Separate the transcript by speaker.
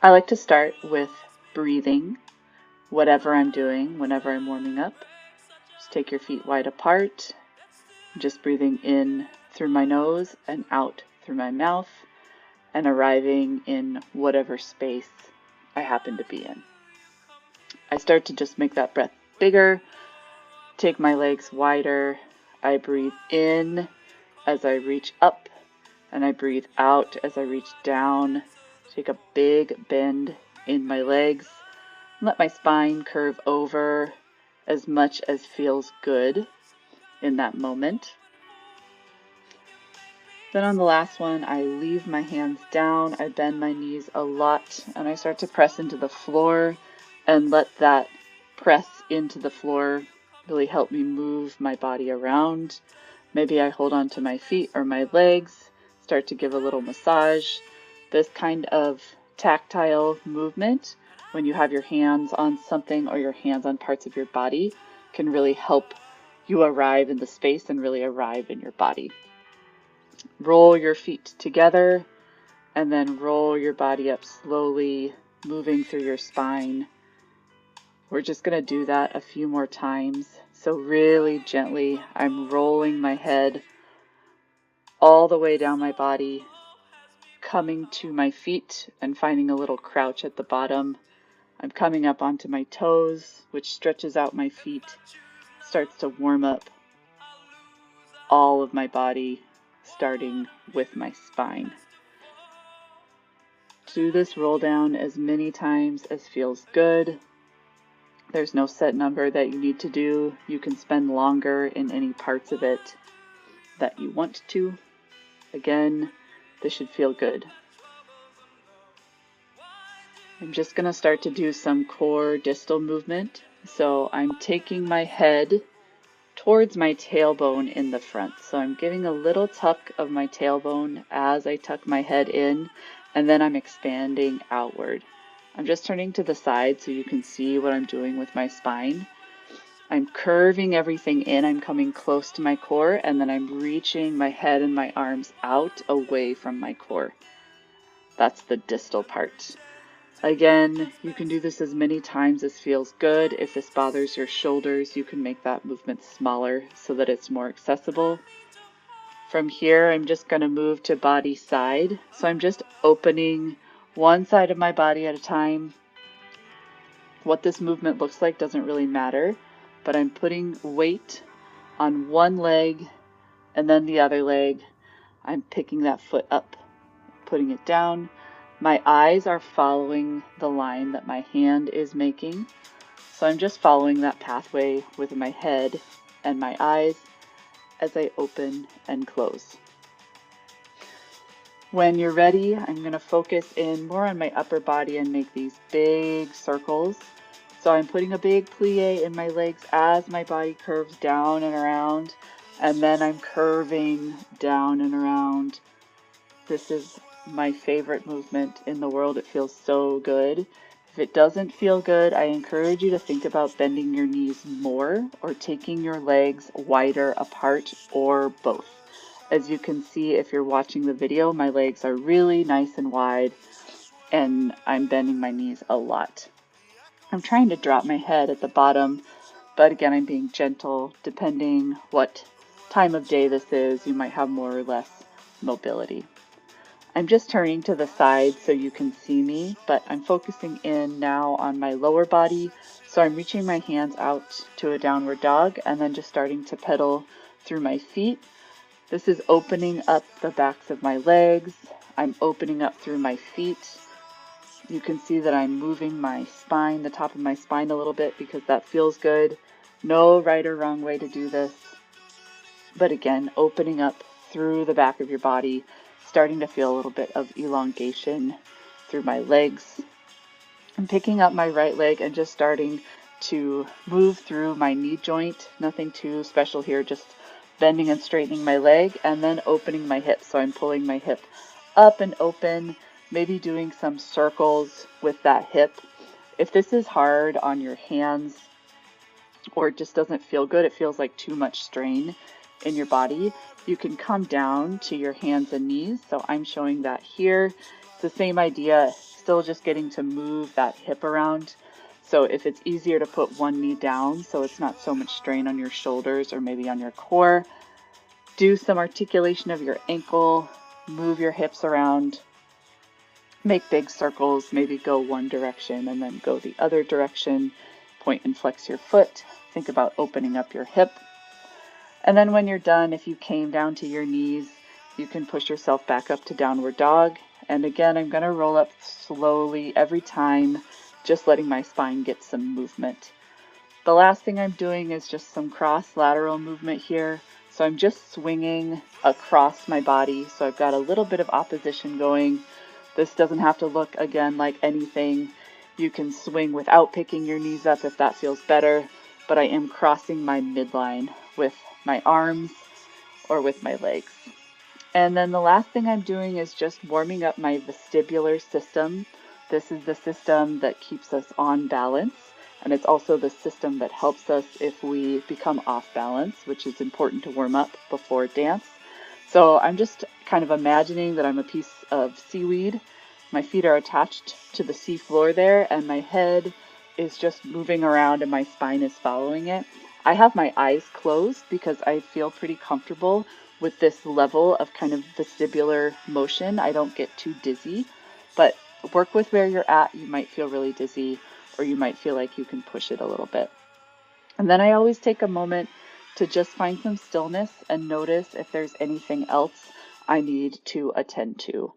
Speaker 1: I like to start with breathing, whatever I'm doing, whenever I'm warming up. Just take your feet wide apart, just breathing in through my nose and out through my mouth, and arriving in whatever space I happen to be in. I start to just make that breath bigger, take my legs wider. I breathe in as I reach up, and I breathe out as I reach down. Take a big bend in my legs. Let my spine curve over as much as feels good in that moment. Then on the last one, I leave my hands down, I bend my knees a lot, and I start to press into the floor and let that press into the floor really help me move my body around. Maybe I hold on to my feet or my legs, start to give a little massage. This kind of tactile movement, when you have your hands on something or your hands on parts of your body, can really help you arrive in the space and really arrive in your body. Roll your feet together and then roll your body up slowly, moving through your spine. We're just going to do that a few more times. So really gently, I'm rolling my head all the way down my body, coming to my feet and finding a little crouch at the bottom. I'm coming up onto my toes, which stretches out my feet, starts to warm up all of my body, starting with my spine. Do this roll down as many times as feels good. There's no set number that you need to do. You can spend longer in any parts of it that you want to. Again, this should feel good. I'm just going to start to do some core distal movement. So I'm taking my head towards my tailbone in the front. So I'm giving a little tuck of my tailbone as I tuck my head in, and then I'm expanding outward. I'm just turning to the side so you can see what I'm doing with my spine. I'm curving everything in. I'm coming close to my core, and then I'm reaching my head and my arms out away from my core. That's the distal part. Again, you can do this as many times as feels good. If this bothers your shoulders, you can make that movement smaller so that it's more accessible. From here, I'm just going to move to body side. So I'm just opening one side of my body at a time. What this movement looks like doesn't really matter, but I'm putting weight on one leg and then the other leg. I'm picking that foot up, putting it down. My eyes are following the line that my hand is making. So I'm just following that pathway with my head and my eyes as I open and close. When you're ready, I'm going to focus in more on my upper body and make these big circles. So I'm putting a big plie in my legs as my body curves down and around, and then I'm curving down and around. This is my favorite movement in the world. It feels so good. If it doesn't feel good, I encourage you to think about bending your knees more or taking your legs wider apart or both. As you can see, if you're watching the video, my legs are really nice and wide and I'm bending my knees a lot. I'm trying to drop my head at the bottom, but again, I'm being gentle. Depending what time of day this is, you might have more or less mobility. I'm just turning to the side so you can see me, but I'm focusing in now on my lower body. So I'm reaching my hands out to a downward dog and then just starting to pedal through my feet. This is opening up the backs of my legs. I'm opening up through my feet. You can see that I'm moving my spine, the top of my spine a little bit because that feels good. No right or wrong way to do this. But again, opening up through the back of your body, starting to feel a little bit of elongation through my legs. I'm picking up my right leg and just starting to move through my knee joint. Nothing too special here, just bending and straightening my leg and then opening my hip. So I'm pulling my hip up and open, maybe doing some circles with that hip. If this is hard on your hands or it just doesn't feel good, it feels like too much strain in your body, you can come down to your hands and knees. So I'm showing that here. It's the same idea, still just getting to move that hip around. So if it's easier to put one knee down so it's not so much strain on your shoulders or maybe on your core, do some articulation of your ankle, move your hips around, make big circles, maybe go one direction and then go the other direction, point and flex your foot, think about opening up your hip. And then when you're done, if you came down to your knees, you can push yourself back up to downward dog. And again, I'm going to roll up slowly every time, just letting my spine get some movement. The last thing I'm doing is just some cross lateral movement here. So I'm just swinging across my body. So I've got a little bit of opposition going. This doesn't have to look, again, like anything. You can swing without picking your knees up if that feels better, but I am crossing my midline with my arms or with my legs. And then the last thing I'm doing is just warming up my vestibular system. This is the system that keeps us on balance, and it's also the system that helps us if we become off balance, which is important to warm up before dance. So I'm just kind of imagining that I'm a piece of seaweed. My feet are attached to the sea floor there, and my head is just moving around and my spine is following it. I have my eyes closed because I feel pretty comfortable with this level of kind of vestibular motion. I don't get too dizzy, but work with where you're at. You might feel really dizzy, or you might feel like you can push it a little bit. And then I always take a moment to just find some stillness and notice if there's anything else I need to attend to.